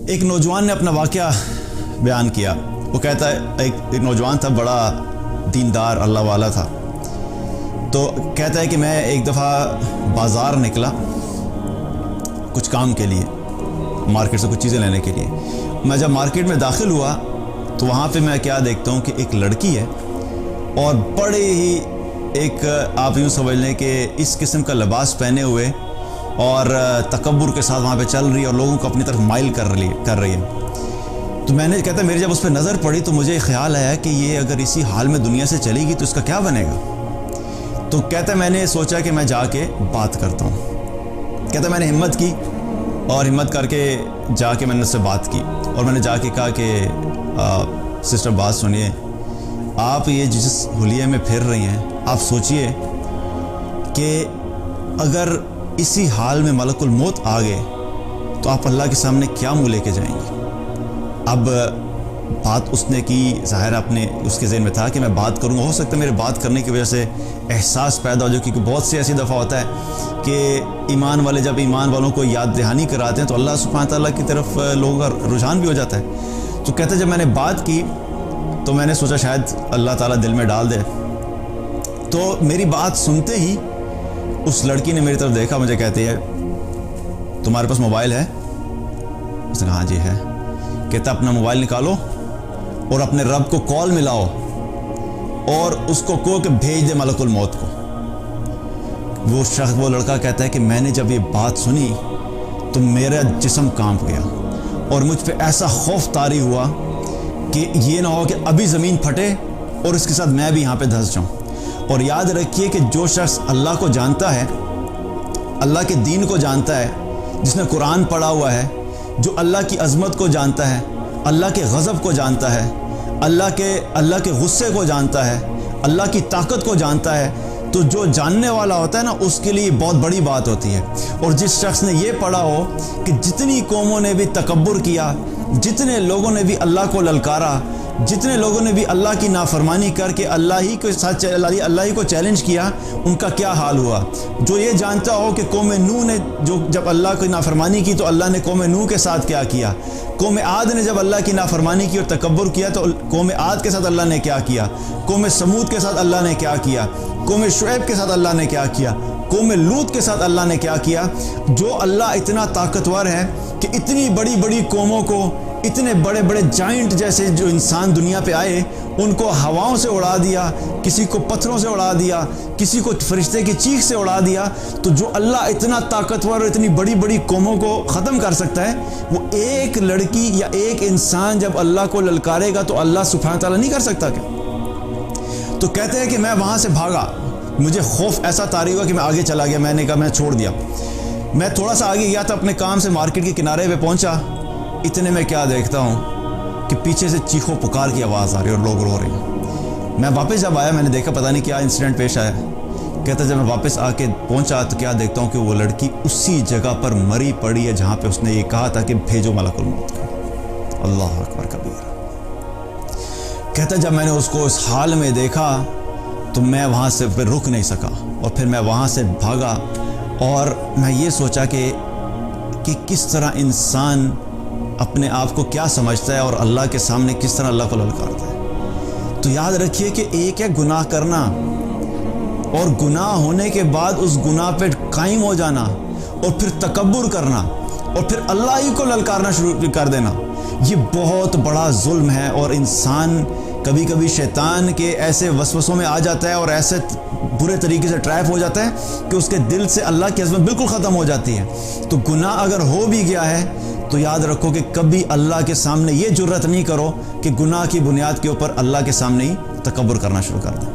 ایک نوجوان نے اپنا واقعہ بیان کیا. وہ کہتا ہے ایک نوجوان تھا, بڑا دیندار اللہ والا تھا. تو کہتا ہے کہ میں ایک دفعہ بازار نکلا کچھ کام کے لیے, مارکیٹ سے کچھ چیزیں لینے کے لیے. میں جب مارکیٹ میں داخل ہوا تو وہاں پہ میں کیا دیکھتا ہوں کہ ایک لڑکی ہے اور بڑے ہی ایک آپ یوں سمجھ لیں کہ اس قسم کا لباس پہنے ہوئے اور تکبر کے ساتھ وہاں پہ چل رہی ہے اور لوگوں کو اپنی طرف مائل کر رہی ہے. تو میں نے کہتا میری جب اس پہ نظر پڑی تو مجھے خیال آیا کہ یہ اگر اسی حال میں دنیا سے چلے گی تو اس کا کیا بنے گا. تو کہتا میں نے سوچا کہ میں جا کے بات کرتا ہوں. کہتا میں نے ہمت کی اور ہمت کر کے جا کے میں نے اس سے بات کی اور میں نے جا کے کہا کہ سسٹر بات سنیے, آپ یہ جس حلیے میں پھر رہی ہیں آپ سوچئے کہ اگر اسی حال میں ملک الموت آ گئے تو آپ اللہ کے سامنے کیا منہ لے کے جائیں گی. اب بات اس نے کی, ظاہر اپنے اس کے ذہن میں تھا کہ میں بات کروں گا, ہو سکتا ہے میرے بات کرنے کی وجہ سے احساس پیدا ہو جائے, کیونکہ بہت سی ایسی دفعہ ہوتا ہے کہ ایمان والے جب ایمان والوں کو یاد دہانی کراتے ہیں تو اللہ سبحانہ تعالیٰ کی طرف لوگوں کا رجحان بھی ہو جاتا ہے. تو کہتے جب میں نے بات کی تو میں نے سوچا شاید اللہ تعالیٰ دل میں ڈال دے. تو میری بات سنتے ہی اس لڑکی نے میری طرف دیکھا, مجھے کہتی ہے تمہارے پاس موبائل ہے؟ اس نے کہا ہاں جی ہے. کہتا اپنا موبائل نکالو اور اپنے رب کو کال ملاؤ اور اس کو کہو کہ بھیج دے ملک الموت کو. وہ لڑکا کہتا ہے کہ میں نے جب یہ بات سنی تو میرا جسم کانپ گیا اور مجھ پہ ایسا خوف طاری ہوا کہ یہ نہ ہو کہ ابھی زمین پھٹے اور اس کے ساتھ میں بھی یہاں پہ دھنس جاؤں. اور یاد رکھیے کہ جو شخص اللہ کو جانتا ہے, اللہ کے دین کو جانتا ہے, جس نے قرآن پڑھا ہوا ہے, جو اللہ کی عظمت کو جانتا ہے, اللہ کے غضب کو جانتا ہے, اللہ کے غصے کو جانتا ہے, اللہ کی طاقت کو جانتا ہے, تو جو جاننے والا ہوتا ہے نا اس کے لیے بہت بڑی بات ہوتی ہے. اور جس شخص نے یہ پڑھا ہو کہ جتنی قوموں نے بھی تکبر کیا, جتنے لوگوں نے بھی اللہ کو للکارا, جتنے لوگوں نے بھی اللہ کی نافرمانی کر کے اللہ ہی کو چیلنج کیا, ان کا کیا حال ہوا. جو یہ جانتا ہو کہ قوم نوح نے جب اللہ کی نافرمانی کی تو اللہ نے قوم نوح کے ساتھ کیا کیا, قوم عاد نے جب اللہ کی نافرمانی کی اور تکبر کیا تو قوم عاد کے ساتھ اللہ نے کیا کیا, قوم سمود کے ساتھ اللہ نے کیا کیا, قوم شعیب کے ساتھ اللہ نے کیا کیا, قوم لوط کے ساتھ اللہ نے کیا کیا. جو اللہ اتنا طاقتور ہے کہ اتنی بڑی بڑی قوموں کو, اتنے بڑے بڑے جائنٹ جیسے جو انسان دنیا پہ آئے ان کو ہواؤں سے اڑا دیا, کسی کو پتھروں سے اڑا دیا, کسی کو فرشتے کی چیخ سے اڑا دیا. تو جو اللہ اتنا طاقتور اور اتنی بڑی بڑی قوموں کو ختم کر سکتا ہے, وہ ایک لڑکی یا ایک انسان جب اللہ کو للکارے گا تو اللہ سبحانہ تعالیٰ نہیں کر سکتا کیا. تو کہتے ہیں کہ میں وہاں سے بھاگا, مجھے خوف ایسا طاری ہوا کہ میں آگے چلا گیا. میں نے کہا میں چھوڑ دیا. میں تھوڑا سا آگے گیا تھا اپنے کام سے, مارکیٹ کے کنارے پہ پہنچا. اتنے میں کیا دیکھتا ہوں کہ پیچھے سے چیخو پکار کی آواز آ رہی ہے اور لوگ رو رہے ہیں. میں واپس جب آیا میں نے دیکھا پتہ نہیں کیا انسیڈنٹ پیش آیا. کہتا جب میں واپس آ کے پہنچا تو کیا دیکھتا ہوں کہ وہ لڑکی اسی جگہ پر مری پڑی ہے جہاں پہ اس نے یہ کہا تھا کہ بھیجو ملک الموت کو. اللہ اکبر کبیر. کہتا جب میں نے اس کو اس حال میں دیکھا تو میں وہاں سے پھر رک نہیں سکا اور پھر میں وہاں سے بھاگا اور میں یہ سوچا کہ کس طرح انسان اپنے آپ کو کیا سمجھتا ہے اور اللہ کے سامنے کس طرح اللہ کو للکارتا ہے. تو یاد رکھیے کہ ایک ہے گناہ کرنا اور گناہ ہونے کے بعد اس گناہ پہ قائم ہو جانا اور پھر تکبر کرنا اور پھر اللہ ہی کو للکارنا شروع کر دینا. یہ بہت بڑا ظلم ہے اور انسان کبھی کبھی شیطان کے ایسے وسوسوں میں آ جاتا ہے اور ایسے برے طریقے سے ٹریپ ہو جاتا ہے کہ اس کے دل سے اللہ کی عظمت بالکل ختم ہو جاتی ہے. تو گناہ اگر ہو بھی گیا ہے تو یاد رکھو کہ کبھی اللہ کے سامنے یہ جرت نہیں کرو کہ گناہ کی بنیاد کے اوپر اللہ کے سامنے ہی تکبر کرنا شروع کر دیں.